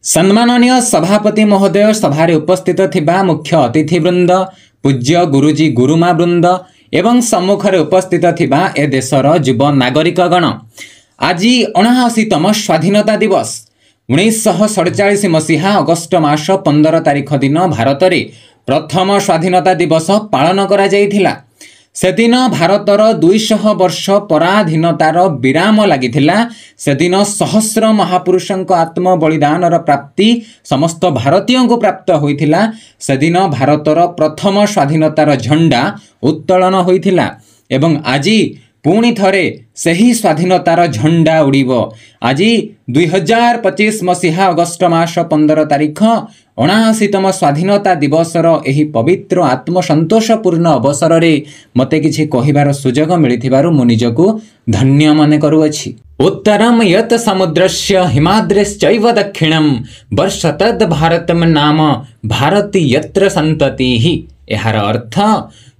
सम्माननीय सभापति महोदय सभारे उपस्थित थिबा मुख्य अतिथिवृंद पूज्य गुरुजी गुरुमा वृंद एवं सम्मुखरे उपस्थित थिबा ए देशर युव नागरिकगण आज 79तम स्वाधीनता दिवस 1947 मसीहा अगस्ट मास 15 तारिख दिन भारत रे प्रथम स्वाधीनता दिवस पालन करा जायथिला। सेदिन भारतर 200 वर्ष पराधीनतार विराम लागिथिला। सेदिन सहस्र महापुरुषंक आत्म बलिदानर प्राप्ति समस्त भारतीयों को प्राप्त होइथिला। सेदिन भारतर प्रथम स्वाधीनतार झंडा उत्तोलन होइथिला एवं आज पुणी थरे सही स्वाधीनतार झंडा उड़ीब। आज 2025 मसीहा अगस्ट मास 15 तारिख 79तम स्वाधीनता दिवसर एही पवित्र आत्मसंतोषपूर्ण अवसर रे मते किछि कहिबार सुजोग मिलिथिबारु मु निजको धन्य मने करूअछि। उत्तरम यत समुद्रस्य हिमाद्रिश्चैव दक्षिणम वर्षतद भारतम नाम भारती यत्र संततिः। एहार अर्थ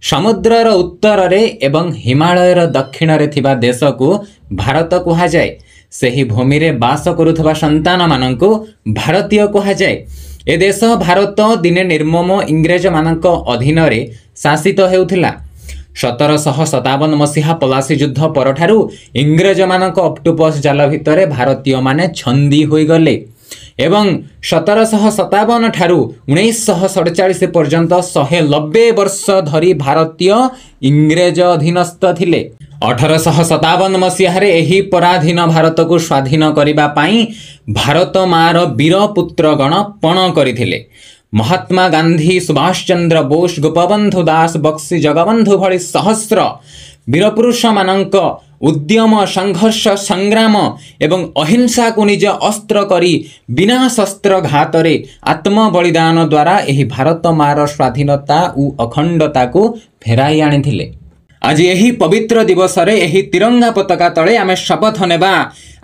समुद्रर उत्तर रे एवं हिमालयर दक्षिण रे थिबा देश को भारत कहा जाए। सेही भूमि रे बास करुथबा संतान माननको भारतीय कहा जाए। ए देश भारत दिने निर्मम इंग्रेज मानक अधीन रे शासित हेउथिला। 1757 मसीहा पलासी युद्ध परठारु इंग्रेज मानक ऑक्टोपस जाल भितरे भारतीय माने छंदी होई गले एवं 1757 ठारू 1947 पर्यंत 190 वर्ष धरी भारतीय इंग्रेज अधीनस्थ थिले। 1857 मसीह एही पराधीन भारत को स्वाधीन करिबा पाई भारत मार वीर पुत्रगण पण करिथिले। महात्मा गांधी, सुभाष चंद्र बोस, गोपबंधु दास, बक्सी जगबंधु भली सहस्र वीरपुरुष मानक उद्यम, संघर्ष, संग्राम एवं अहिंसा को निज अस्त्र करी बिना शस्त्र घातरे आत्म बलिदान द्वारा एही भारत मार स्वाधीनता और अखंडता को फेराई आनिथिले। आज यही पवित्र दिवस रे यही तिरंगा पताका तले आमे शपथ नेबा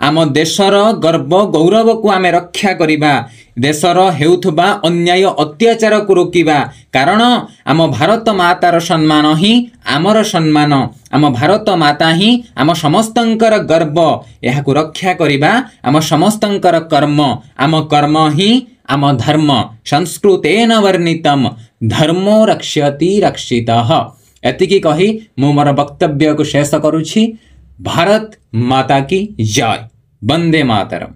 आम देशर गर्व गौरव को आमे रक्षा करिबा, देशर हेउथबा अन्याय अत्याचार को रोकिबा। कारण आम भारत मातार सम्मान ही आमर सम्मान, आम भारत माता ही आम समस्तंकर गर्व। यह को रक्षा करिबा आम समस्तंकर कर्म, आम कर्म ही आम धर्म। संस्कृतेन वर्णितम धर्मो रक्ष्यति रक्षितः। एतिकी कही मु मोर वक्तव्य को शेष करुछि। भारत माता की जय। वंदे मातरम।